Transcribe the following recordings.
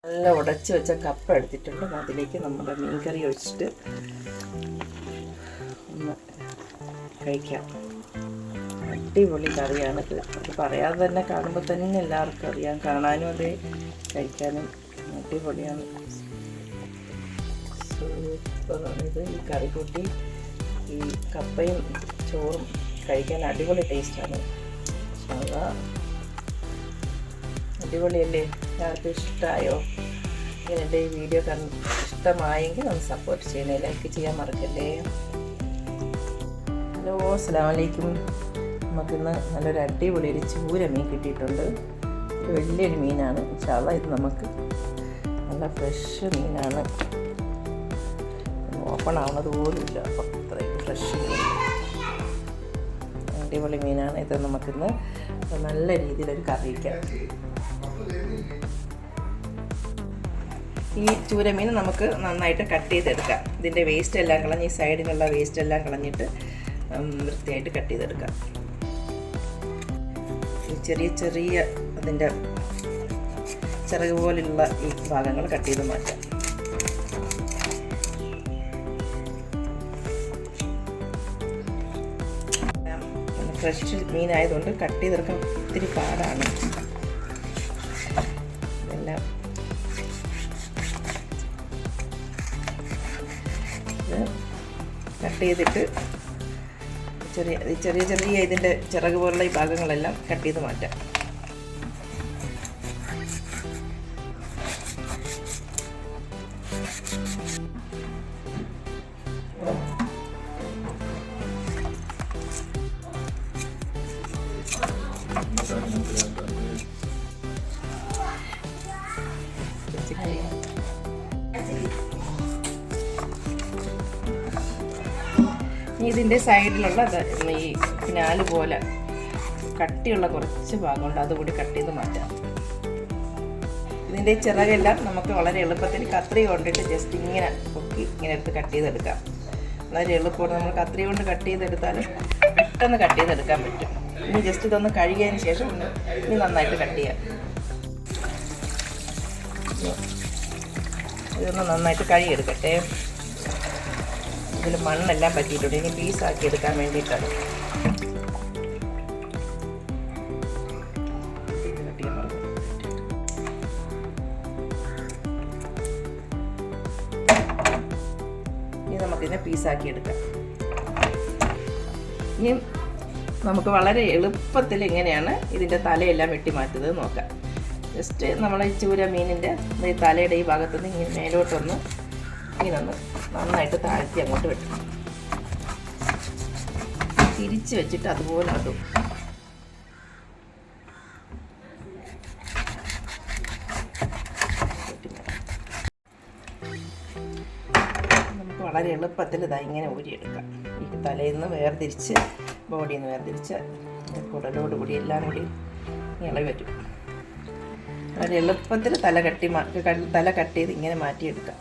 നല്ല ഉടച്ച് വെച്ച കപ്പ എടുത്തിട്ടുണ്ട്. അതിലേക്ക് നമ്മുടെ മീൻകറി ഒഴിച്ചിട്ട് ഒന്ന് കഴിക്കാം. അടിപൊളി കറിയാണ്. അത് പറയാതെ തന്നെ കാണുമ്പോൾ തന്നെ എല്ലാവർക്കും അറിയാം. കാണാനും അതെ, കഴിക്കാനും അടിപൊളിയാണ്. സൂപ്പറാണിത്. ഈ കറി കൂട്ടി ഈ കപ്പയും ചോറും കഴിക്കാൻ അടിപൊളി ടേസ്റ്റാണ്. അതാ അടിപൊളിയല്ലേ? എല്ലാവർക്കും ഇഷ്ടമായോ? എൻ്റെ ഈ വീഡിയോ ഇഷ്ടമായെങ്കിൽ ഒന്ന് സപ്പോർട്ട് ചെയ്യണേ, ലൈക്ക് ചെയ്യാൻ മറക്കല്ലേ. ഹലോ, അസ്സലാമു അലൈക്കും. നമുക്കിന്ന് നല്ലൊരു അടിപൊളി ഒരു ചൂര മീൻ കിട്ടിയിട്ടുണ്ട്. ഒരു വലിയൊരു മീനാണ്. ഇൻഷാല്ലാ ഇത് നമുക്ക് നല്ല ഫ്രഷ് മീനാണ്. ഓപ്പൺ ആവുന്നത് പോലുമില്ല. അപ്പം അത്രയും ഫ്രഷ് മീൻ, അടിപൊളി മീനാണ്. ഇത് നമുക്കിന്ന് നല്ല രീതിയിലൊരു കറി വയ്ക്കാം. ഈ ചൂരമീൻ നമുക്ക് നന്നായിട്ട് കട്ട് ചെയ്തെടുക്കാം. ഇതിൻ്റെ വേസ്റ്റ് എല്ലാം കളഞ്ഞ്, ഈ സൈഡിലുള്ള വേസ്റ്റ് എല്ലാം കളഞ്ഞിട്ട് വൃത്തിയായിട്ട് കട്ട് ചെയ്തെടുക്കാം. ഈ ചെറിയ ചെറിയ അതിൻ്റെ ചിറക് പോലുള്ള ഈ ഭാഗങ്ങൾ കട്ട് ചെയ്ത് മാറ്റാം. ഫ്രഷ് മീനായതുകൊണ്ട് കട്ട് ചെയ്തെടുക്കാൻ ഒത്തിരി പാടാണ്. ഇതെല്ലാം കട്ട് ചെയ്തിട്ട് ചെറിയ ചെറിയ ചെറിയ ഇതിൻ്റെ ചിറക് പോലുള്ള ഈ ഭാഗങ്ങളെല്ലാം കട്ട് ചെയ്ത് മാറ്റാം. ഇതിൻ്റെ സൈഡിലുള്ള ഈ പിനാല് പോലെ കട്ടിയുള്ള കുറച്ച് ഭാഗമുണ്ട്, അതുകൂടി കട്ട് ചെയ്ത് മാറ്റാം. ഇതിൻ്റെ ചിറകെല്ലാം നമുക്ക് വളരെ എളുപ്പത്തിൽ കത്രി കൊണ്ടിട്ട് ജസ്റ്റ് ഇങ്ങനെ പൊക്കി ഇങ്ങനെ എടുത്ത് കട്ട് ചെയ്തെടുക്കാം. വളരെ എളുപ്പമാണ്. നമ്മൾ കത്രി കൊണ്ട് കട്ട് ചെയ്തെടുത്താൽ പെട്ടെന്ന് കട്ട് ചെയ്തെടുക്കാൻ പറ്റും. ഇനി ജസ്റ്റ് ഇതൊന്ന് കഴുകിയതിന് ശേഷം ഇനി നന്നായിട്ട് കട്ട് ചെയ്യാം. ഇതൊന്ന് നന്നായിട്ട് കഴുകിയെടുക്കട്ടെ. ഇതിൽ മണ്ണെല്ലാം പറ്റിയിട്ടുണ്ട്. ഇനി പീസാക്കി എടുക്കാൻ വേണ്ടിയിട്ടാണ്. ഇനി നമുക്കിതിനെ പീസാക്കി എടുക്കാം. ഇനി നമുക്ക് വളരെ എളുപ്പത്തിൽ എങ്ങനെയാണ് ഇതിൻ്റെ തലയെല്ലാം വെട്ടി മാറ്റുന്നത് നോക്കാം. ജസ്റ്റ് നമ്മൾ ഈ ചൂര മീനിൻ്റെ ഈ തലയുടെ ഈ ഭാഗത്തുനിന്ന് ഇങ്ങനെ മേലോട്ടൊന്ന് ഇങ്ങനെ നന്നായിട്ട് താഴ്ത്തി അങ്ങോട്ട് വെട്ടണം. തിരിച്ച് വെച്ചിട്ട് അതുപോലെ അതും നമുക്ക് വളരെ എളുപ്പത്തിൽ ഇതാ ഇങ്ങനെ ഊരിയെടുക്കാം. ഈ തലയിൽ നിന്ന് വേർതിരിച്ച്, ബോഡിയിൽ നിന്ന് വേർതിരിച്ച് കുടലോടുകൂടി എല്ലാം കൂടി ഇളകി വരും. വളരെ എളുപ്പത്തിൽ തല കട്ട് ചെയ്ത് ഇങ്ങനെ മാറ്റിയെടുക്കാം.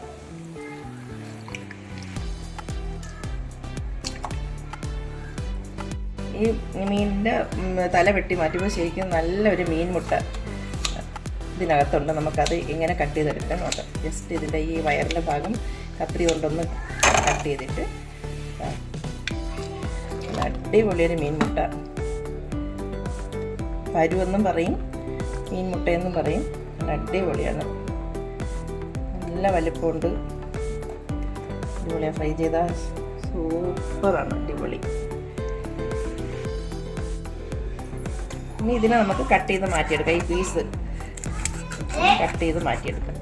ഈ മീനിൻ്റെ തല വെട്ടി മാറ്റുമ്പോൾ ശരിക്കും നല്ലൊരു മീൻ മുട്ട ഇതിനകത്തുണ്ട്. നമുക്കത് എങ്ങനെ കട്ട് ചെയ്തെടുക്കാൻ നോക്കാം. ജസ്റ്റ് ഇതിൻ്റെ ഈ വയറിൻ്റെ ഭാഗം കത്രി കൊണ്ടൊന്ന് കട്ട് ചെയ്തിട്ട് അടിപൊളിയൊരു മീൻ മുട്ട, പരുവെന്നും പറയും, മീൻ മുട്ടയെന്നും പറയും. അടിപൊളിയാണ്, നല്ല വലിപ്പമുണ്ട്. അടിപൊളിയാണ്. ഫ്രൈ ചെയ്താൽ സൂപ്പറാണ്, അടിപൊളി. ഇനി ഇതിനെ നമുക്ക് കട്ട് ചെയ്ത് മാറ്റിയെടുക്കാം. ഈ പീസ് കട്ട് ചെയ്ത് മാറ്റിയെടുക്കാം.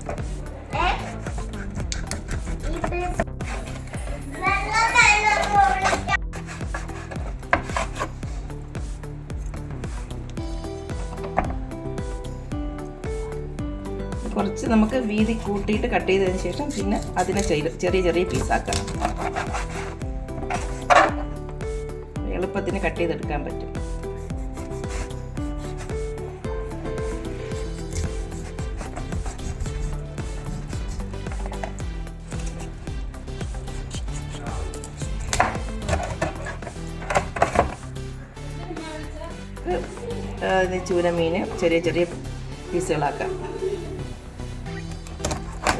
കുറച്ച് നമുക്ക് വീതി കൂട്ടിയിട്ട് കട്ട് ചെയ്തതിന് ശേഷം പിന്നെ അതിനെ ചെറിയ ചെറിയ പീസാക്കാം. എളുപ്പത്തിന് കട്ട് ചെയ്തെടുക്കാൻ പറ്റും. ചൂര മീൻ ചെറിയ ചെറിയ പീസുകളാക്കാം.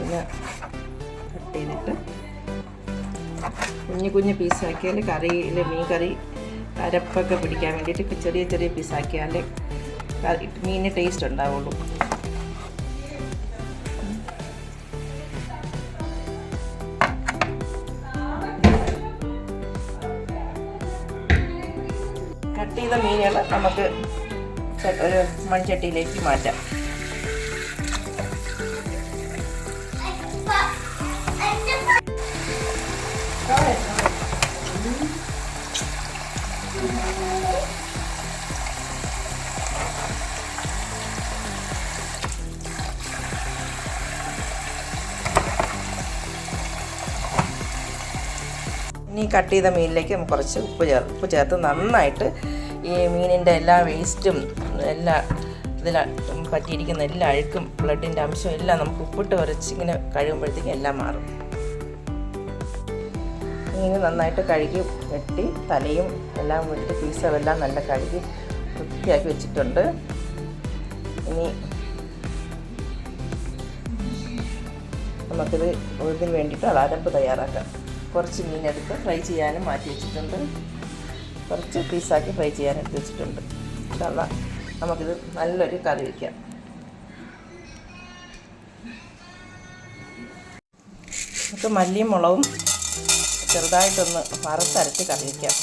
ഇങ്ങനെ കട്ട് ചെയ്തിട്ട് കുഞ്ഞു കുഞ്ഞു പീസാക്കിയാൽ കറിയിൽ മീൻ കറി അരപ്പൊക്കെ പിടിക്കാൻ വേണ്ടിയിട്ട് ചെറിയ ചെറിയ പീസാക്കിയാൽ മീനിന് ടേസ്റ്റ് ഉണ്ടാവുള്ളൂ. കട്ട് ചെയ്ത മീനുകൾ നമുക്ക് ഒരു മൺചട്ടിയിലേക്ക് മാറ്റാം. ഇനി കട്ട് ചെയ്ത മീനിലേക്ക് നമുക്ക് കുറച്ച് ഉപ്പ് ചേർത്ത് നന്നായിട്ട് ഈ മീനിൻ്റെ എല്ലാ വേസ്റ്റും എല്ലാ ഇതിൽ പറ്റിയിരിക്കുന്ന എല്ലാ അഴുക്കും ബ്ലഡിൻ്റെ അംശവും എല്ലാം നമുക്ക് ഉപ്പിട്ട് ഉരച്ച് ഇങ്ങനെ കഴുകുമ്പോഴത്തേക്കും എല്ലാം മാറും. മീൻ നന്നായിട്ട് കഴുകി വെട്ടി തലയും എല്ലാം വെട്ടി പീസുകളെല്ലാം നല്ല കഴുകി വൃത്തിയാക്കി വെച്ചിട്ടുണ്ട്. ഇനി നമുക്കിത് ഇതിന് വേണ്ടിയിട്ട് അളാരപ്പ് തയ്യാറാക്കാം. കുറച്ച് മീനെടുത്ത് ഫ്രൈ ചെയ്യാനും മാറ്റി വെച്ചിട്ടുണ്ട്. കുറച്ച് പീസാക്കി ഫ്രൈ ചെയ്യാൻ എടുത്ത് വെച്ചിട്ടുണ്ട്. എന്നാൽ നമുക്കിത് നല്ലൊരു കറി വയ്ക്കാം. നമുക്ക് മല്ലിയും മുളകും ചെറുതായിട്ടൊന്ന് വറുത്തരച്ച് കറി വയ്ക്കാം.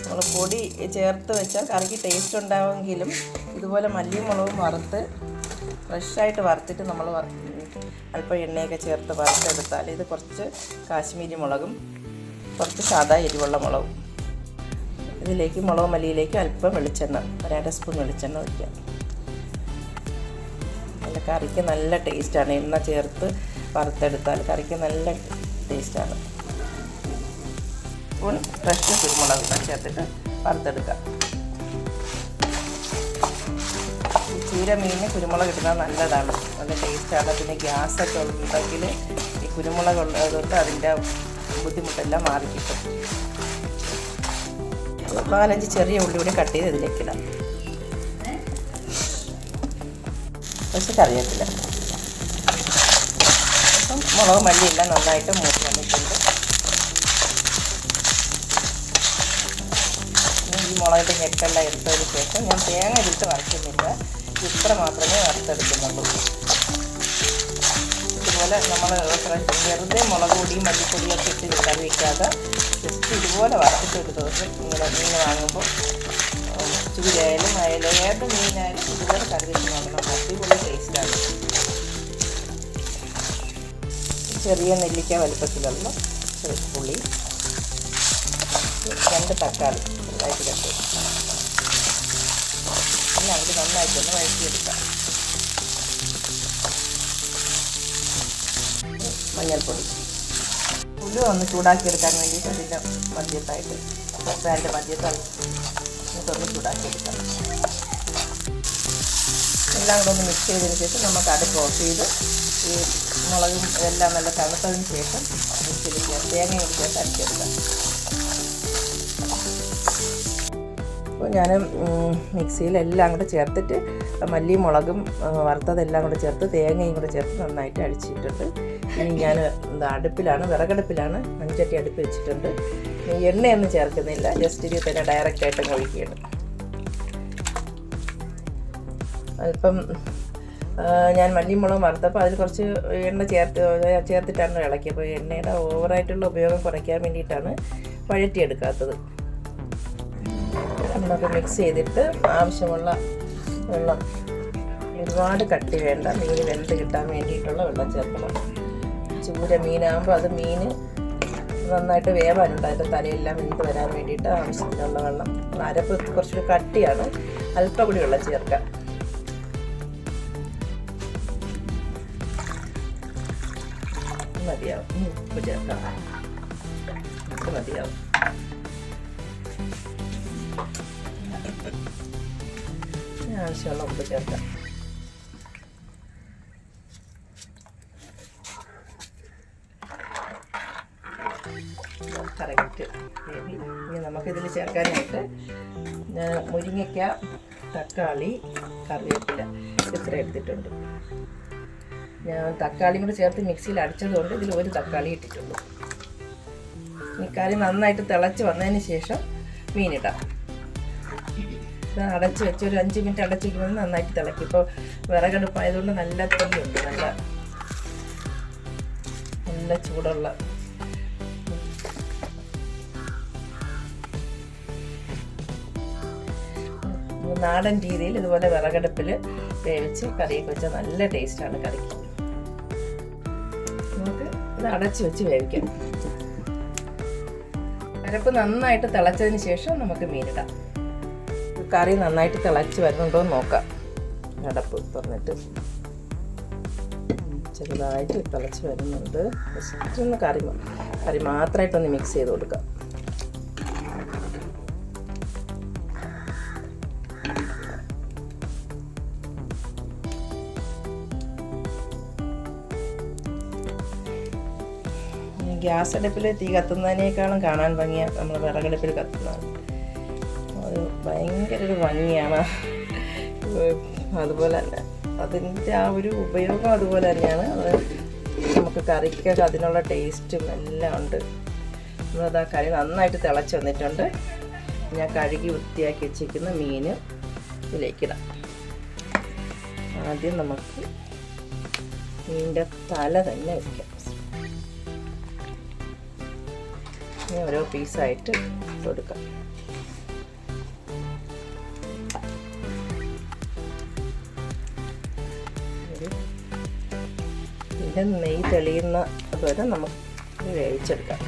നമ്മൾ പൊടി ചേർത്ത് വെച്ചാൽ കറിക്ക് ടേസ്റ്റ് ഉണ്ടാവുമെങ്കിലും ഇതുപോലെ മല്ലിയും മുളകും വറുത്ത് ഫ്രഷായിട്ട് വറുത്തിട്ട് നമ്മൾ അല്പം എണ്ണയൊക്കെ ചേർത്ത് വറുത്തെടുത്താൽ ഇത് കുറച്ച് കാശ്മീരി മുളകും കുറച്ച് സാദാ എരിവുള്ള മുളകും ഇതിലേക്ക് മുളക് മല്ലിയിലേക്ക് അല്പം വെളിച്ചെണ്ണ 1 സ്പൂൺ വെളിച്ചെണ്ണ ഒഴിക്കാം. നല്ല കറിക്ക് നല്ല ടേസ്റ്റാണ്. എണ്ണ ചേർത്ത് വറുത്തെടുത്താൽ കറിക്ക് നല്ല ടേസ്റ്റാണ്. സ്പൂൺ ഫ്രഷ് കുരുമുളക് ചേർത്തിട്ട് വറുത്തെടുക്കാം. ചൂര മീനിന് കുരുമുളക് ഇടുന്നത് നല്ലതാണ്, നല്ല ടേസ്റ്റാണ്. പിന്നെ ഗ്യാസൊക്കെ ഉണ്ടെങ്കിൽ ഈ കുരുമുളക് ഉള്ളതുകൊണ്ട് അതിൻ്റെ ബുദ്ധിമുട്ടെല്ലാം മാറിക്കിട്ടും. 4-5 ചെറിയ ഉള്ളി കൂടി കട്ട് ചെയ്ത് ഇതിലേക്കിടാം. പക്ഷെ കറിവേപ്പില, അപ്പം മുളക് മല്ലിയെല്ലാം നന്നായിട്ട് മൂത്ത് വന്നിട്ടുണ്ട്. ഈ മുളകിൻ്റെ ഞെക്കെല്ലാം എടുത്തതിന് ശേഷം ഞാൻ തേങ്ങ ഇട്ട് വറുക്കുന്നില്ല, ഇത്ര മാത്രമേ വറുത്തെടുക്കുന്നുള്ളൂ. ഇതുപോലെ നമ്മൾ വെറുതെ മുളക് പൊടിയും മല്ലിപ്പൊടിയൊക്കെ ഇട്ട് കറി വയ്ക്കാതെ ജസ്റ്റ് ഇതുപോലെ വറുത്തിട്ട് ഒരു ദിവസം ഇങ്ങനെ മീൻ വാങ്ങുമ്പോൾ ചൂരയായാലും ഏത് മീനായാലും ഇതുപോലെ കറി വെച്ച് നോക്കണം. അടിപൊളി ടേസ്റ്റാണ്. ചെറിയ നെല്ലിക്ക വലുപ്പത്തിലുള്ള പുളി, 2 തക്കാളി ചെറുതായിട്ട് കട്ട് എല്ലാം കൂടി നന്നായിട്ടൊന്ന് വഴറ്റിയെടുക്കാം. മഞ്ഞൾപ്പൊടി, ഉള്ളി ഒന്ന് ചൂടാക്കിയെടുക്കാൻ വേണ്ടിയിട്ട് അതിൻ്റെ മധ്യത്തായിട്ട് പാൻ്റെ മധ്യത്തായിട്ട് ഇതൊന്ന് ചൂടാക്കിയെടുക്കാം. എല്ലാം കൂടെ ഒന്ന് മിക്സ് ചെയ്തതിന് ശേഷം നമുക്ക് അടുപ്പ് ഓഫ് ചെയ്ത് ഈ മുളകും എല്ലാം നല്ല തണുത്തതിന് ശേഷം മിക്സിയിലേക്ക് തേങ്ങയും ചേർത്ത് അരച്ചെടുക്കാം. അപ്പോൾ ഞാൻ മിക്സിയിലെല്ലാം കൂടെ ചേർത്തിട്ട് മല്ലിയും മുളകും വറുത്തതെല്ലാം കൂടെ ചേർത്ത് തേങ്ങയും കൂടെ ചേർത്ത് നന്നായിട്ട് അടിച്ചിട്ടുണ്ട്. ഇനി ഞാൻ അടുപ്പിലാണ്, വിറകടുപ്പിലാണ് മൺചട്ടി അടുപ്പ് വെച്ചിട്ടുണ്ട്. എണ്ണയൊന്നും ചേർക്കുന്നില്ല, ജസ്റ്റ് ഇതിൽ തന്നെ ഡയറക്റ്റായിട്ട് ഒഴിക്കുകയാണ്. അല്പം ഞാൻ മല്ലിയും മുളകും വറുത്തപ്പോൾ അതിൽ കുറച്ച് എണ്ണ ചേർത്തിട്ടാണ് ഇളക്കിയത്. അപ്പോൾ എണ്ണയുടെ ഓവറായിട്ടുള്ള ഉപയോഗം കുറയ്ക്കാൻ വേണ്ടിയിട്ടാണ് വഴറ്റിയെടുക്കാത്തത്. നമുക്ക് മിക്സ് ചെയ്തിട്ട് ആവശ്യമുള്ള വെള്ളം, ഒരുപാട് കട്ടി വേണ്ട, മീൻ വെന്ത് കിട്ടാൻ വേണ്ടിയിട്ടുള്ള വെള്ളം ചേർക്കണം. ചൂര മീനാകുമ്പോൾ അത് മീൻ നന്നായിട്ട് വേവാനുണ്ട്, അതിൻ്റെ തലയെല്ലാം വെന്ത് വരാൻ വേണ്ടിയിട്ട് ആവശ്യത്തിനുള്ള വെള്ളം. അരപ്പ് കുറച്ചൊരു കട്ടിയാണ്, അല്പം കൂടി വെള്ളം ചേർക്കാം. മതിയാവും, ഉപ്പ് ചേർക്കാം, ഉപ്പ് മതിയാവും. ആവശ്യമുള്ള ഉപ്പ് ചേർക്കാം. കറക്റ്റ് ഇനി നമുക്കിതിൽ ചേർക്കാനായിട്ട് മുരിങ്ങയ്ക്ക, തക്കാളി, കറിവേപ്പില ഇത്ര എടുത്തിട്ടുണ്ട്. ഞാൻ തക്കാളിയും കൂടി ചേർത്ത് മിക്സിയിൽ അടിച്ചതുകൊണ്ട് ഇതിൽ ഒരു തക്കാളി ഇട്ടിട്ടുള്ളൂ. ഈ കറി നന്നായിട്ട് തിളച്ച് വന്നതിന് ശേഷം മീനിടാം. ഇത് അടച്ച് വെച്ച് ഒരു 5 മിനിറ്റ് അടച്ച് വയ്ക്കുമ്പോൾ നന്നായിട്ട് തിളക്കും. ഇപ്പോൾ വിറകടുപ്പായതുകൊണ്ട് നല്ല തീയുണ്ട്, നല്ല ചൂടുള്ള നാടൻ രീതിയിൽ ഇതുപോലെ വിറകടുപ്പിൽ വേവിച്ച് കറിയൊക്കെ വെച്ചാൽ നല്ല ടേസ്റ്റാണ് കറിക്ക്. നമുക്ക് ഇത് അടച്ച് വെച്ച് വേവിക്കാം. അരപ്പ് നന്നായിട്ട് തിളച്ചതിന് ശേഷം നമുക്ക് മീനിടാം. കറി നന്നായിട്ട് തിളച്ച് വരുന്നുണ്ടോ എന്ന് നോക്കാം. അടപ്പ് തുറന്നിട്ട് ചെറുതായിട്ട് തിളച്ച് വരുന്നുണ്ട്. ജസ്റ്റ് ഒന്ന് കറി മാത്രമായിട്ടൊന്ന് മിക്സ് ചെയ്ത് കൊടുക്കാം. ഗ്യാസ് അടുപ്പിൽ തീ കത്തുന്നതിനേക്കാളും കാണാൻ ഭംഗിയ നമ്മൾ വിറകടുപ്പിൽ കത്തുന്നതാണ്. അത് ഭയങ്കര ഒരു ഭംഗിയാണ്. അതുപോലെ തന്നെ അതിൻ്റെ ആ ഒരു ഉപയോഗം അതുപോലെ തന്നെയാണ്. അത് നമുക്ക് കറിക്കൊക്കെ അതിനുള്ള ടേസ്റ്റും എല്ലാം ഉണ്ട്. നമ്മളത് ആ കറി നന്നായിട്ട് തിളച്ച് വന്നിട്ടുണ്ട്. ഞാൻ കഴുകി വൃത്തിയാക്കി വെച്ചിരിക്കുന്ന മീൻ ഇതിലേക്കിടാം. ആദ്യം നമുക്ക് മീനിൻ്റെ തല തന്നെ വയ്ക്കാം. ഓരോ പീസായിട്ട് കൊടുക്കാം. ഇതിൻ്റെ നെയ്യ് തെളിയുന്ന അതുവരെ നമുക്ക് വേവിച്ചെടുക്കാം.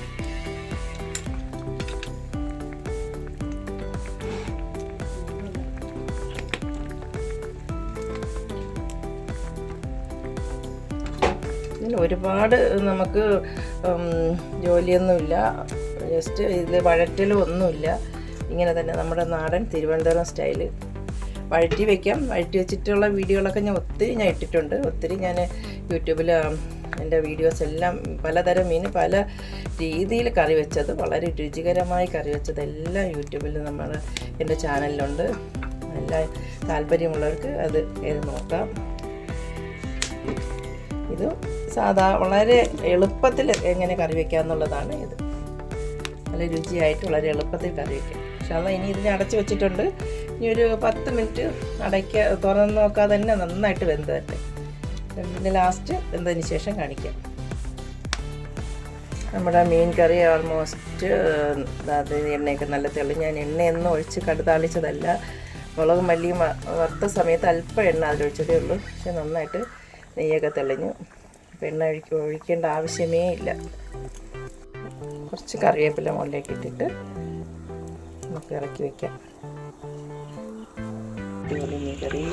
ഇതിൽ ഒരുപാട് നമുക്ക് ജോലിയൊന്നുമില്ല. ജസ്റ്റ് ഇതിൽ വഴറ്റലും ഒന്നുമില്ല. ഇങ്ങനെ തന്നെ നമ്മുടെ നാടൻ തിരുവനന്തപുരം സ്റ്റൈല് വഴറ്റി വയ്ക്കാം. വഴറ്റി വെച്ചിട്ടുള്ള വീഡിയോകളൊക്കെ ഞാൻ ഇട്ടിട്ടുണ്ട്. ഒത്തിരി ഞാൻ യൂട്യൂബിൽ എൻ്റെ വീഡിയോസ് എല്ലാം പലതരം മീൻ പല രീതിയിൽ കറി വെച്ചത്, വളരെ രുചികരമായി കറി വെച്ചതെല്ലാം യൂട്യൂബിൽ എൻ്റെ ചാനലിലുണ്ട്. എല്ലാ താല്പര്യമുള്ളവർക്ക് അത് നോക്കാം. ഇത് വളരെ എളുപ്പത്തിൽ എങ്ങനെ കറി വയ്ക്കാമെന്നുള്ളതാണ് ഇത്. നല്ല രുചിയായിട്ട് വളരെ എളുപ്പത്തിൽ കറി വയ്ക്കാം. പക്ഷേ അത് ഇനി ഇതിനെ അടച്ച് വെച്ചിട്ടുണ്ട്. ഇനി ഒരു 10 മിനിറ്റ് തുറന്ന് നോക്കാതെ തന്നെ നന്നായിട്ട് വെന്ത് തട്ടെ. പിന്നെ ലാസ്റ്റ് വെന്തതിന് ശേഷം കാണിക്കാം. നമ്മുടെ മീൻ കറി ഓൾമോസ്റ്റ് അത് എണ്ണയൊക്കെ നല്ല തെളിഞ്ഞ്, ഞാൻ എണ്ണയൊന്നും ഒഴിച്ച് കടുതാളിച്ചതല്ല. മുളകും മല്ലിയും വറുത്ത സമയത്ത് അല്പം എണ്ണ അതിലൊഴിച്ചതേ ഉള്ളൂ. പക്ഷെ നന്നായിട്ട് നെയ്യൊക്കെ തെളിഞ്ഞു. അപ്പോൾ എണ്ണ ഒഴിക്കേണ്ട ആവശ്യമേ ഇല്ല. കുറച്ച് കറിവേപ്പില മുകളിലേക്ക് ഇട്ടിട്ട് നമുക്ക് ഇറക്കി വയ്ക്കാം. അടിപൊളി മീൻ കറി.